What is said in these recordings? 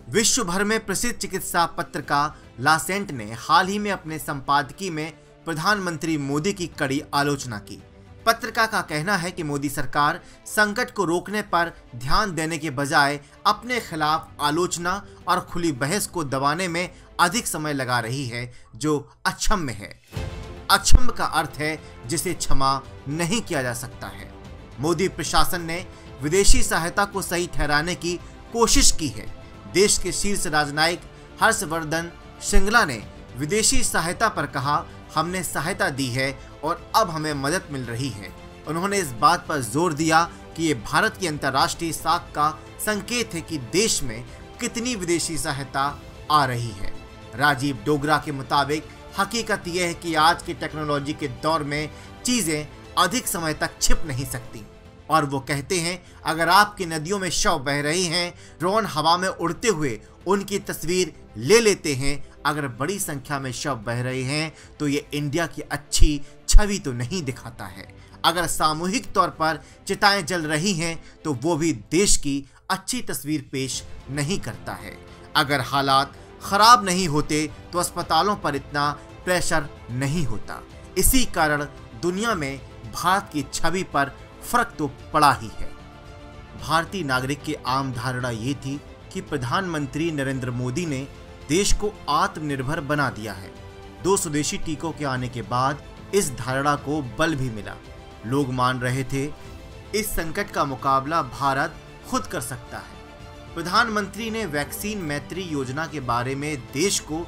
विश्व भर में प्रसिद्ध चिकित्सा पत्रिका लासेंट ने हाल ही में अपने संपादकीय में प्रधानमंत्री मोदी की कड़ी आलोचना की। पत्रिका का कहना है कि मोदी सरकार संकट को रोकने पर ध्यान देने के बजाय अपने खिलाफ आलोचना और खुली बहस को दबाने में अधिक समय लगा रही है, जो अक्षम्य है। अक्षम्य का अर्थ है जिसे क्षमा नहीं किया जा सकता है। मोदी प्रशासन ने विदेशी सहायता को सही ठहराने की कोशिश की है। देश के शीर्ष राजनयिक हर्षवर्धन श्रृंगला ने विदेशी सहायता पर कहा, हमने सहायता दी है और अब हमें मदद मिल रही है। उन्होंने इस बात पर जोर दिया कि ये भारत की अंतर्राष्ट्रीय साख का संकेत है कि देश में कितनी विदेशी सहायता आ रही है। राजीव डोगरा के मुताबिक हकीकत यह है कि आज की टेक्नोलॉजी के दौर में चीजें अधिक समय तक छिप नहीं सकती। और वो कहते हैं, अगर आपकी नदियों में शव बह रहे हैं, ड्रोन हवा में उड़ते हुए उनकी तस्वीर ले लेते हैं। अगर बड़ी संख्या में शव बह रहे हैं तो ये इंडिया की अच्छी छवि तो नहीं दिखाता है। अगर सामूहिक तौर पर चिताएं जल रही हैं तो वो भी देश की अच्छी तस्वीर पेश नहीं करता है। अगर हालात खराब नहीं होते तो अस्पतालों पर इतना प्रेशर नहीं होता। इसी कारण दुनिया में भारत की छवि पर फर्क तो पड़ा ही है। भारतीय नागरिक की आम धारणा ये थी कि प्रधानमंत्री नरेंद्र मोदी ने देश को आत्मनिर्भर बना दिया है। 2 स्वदेशी टीकों के आने के बाद इस धारणा को बल भी मिला। लोग मान रहे थे इस संकट का मुकाबला भारत खुद कर सकता है। प्रधानमंत्री ने वैक्सीन मैत्री योजना के बारे में देश को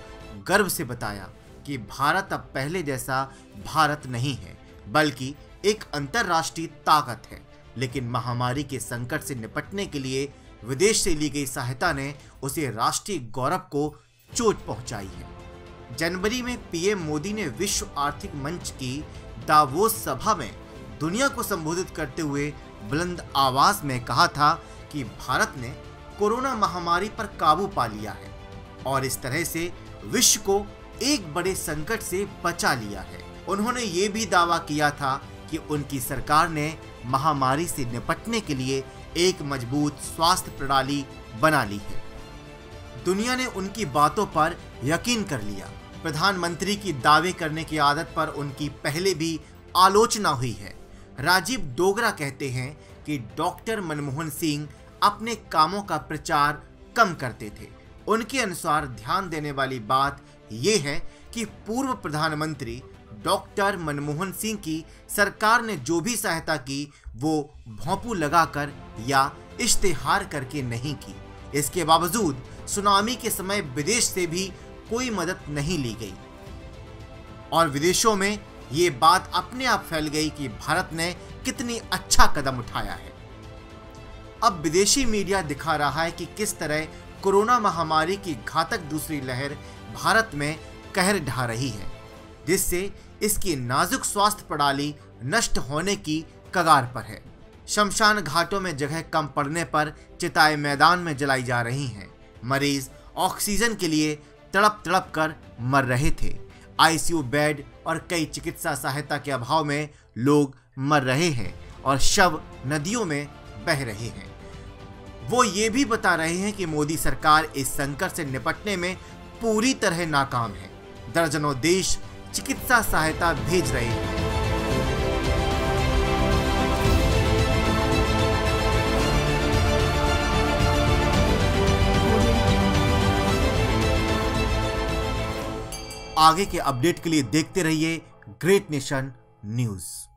गर्व से बताया कि भारत अब पहले जैसा भारत नहीं है, बल्कि एक अंतर्राष्ट्रीय ताकत है। लेकिन महामारी के संकट से निपटने के लिए विदेश से ली गई सहायता ने उसे राष्ट्रीय गौरव को चोट पहुंचाई है। जनवरी में पीएम मोदी ने विश्व आर्थिक मंच की दावोस सभा में दुनिया को संबोधित करते हुए बुलंद आवाज में कहा था कि भारत ने कोरोना महामारी पर काबू पा लिया है और इस तरह से विश्व को एक बड़े संकट से बचा लिया है। उन्होंने ये भी दावा किया था कि उनकी सरकार ने महामारी से निपटने के लिए एक मजबूत स्वास्थ्य प्रणाली बना ली है। दुनिया ने उनकी बातों पर यकीन कर लिया। प्रधानमंत्री की दावे करने की आदत पर उनकी पहले भी आलोचना हुई है। राजीव डोगरा कहते हैं कि डॉक्टर मनमोहन सिंह अपने कामों का प्रचार कम करते थे। उनके अनुसार ध्यान देने वाली बात यह है कि पूर्व प्रधानमंत्री डॉक्टर मनमोहन सिंह की सरकार ने जो भी सहायता की वो भोंपू लगाकर या इश्तेहार करके नहीं की। इसके बावजूद सुनामी के समय विदेश से भी कोई मदद नहीं ली गई और विदेशों में ये बात अपने आप फैल गई कि भारत ने कितनी अच्छा कदम उठाया है। अब विदेशी मीडिया दिखा रहा है कि किस तरह कोरोना महामारी की घातक दूसरी लहर भारत में कहर ढा रही है, जिससे इसकी नाजुक स्वास्थ्य प्रणाली नष्ट होने की कगार पर है। शमशान घाटों में जगह कम पड़ने पर चिताएं मैदान में जलाई जा रही हैं। मरीज ऑक्सीजन के लिए तड़प तड़प कर मर रहे थे। आईसीयू बेड और कई चिकित्सा सहायता के अभाव में लोग मर रहे हैं और शव नदियों में बह रहे हैं। वो ये भी बता रहे हैं कि मोदी सरकार इस संकट से निपटने में पूरी तरह नाकाम है। दर्जनों देश चिकित्सा सहायता भेज रहे हैं। आगे के अपडेट के लिए देखते रहिए ग्रेट नेशन न्यूज़।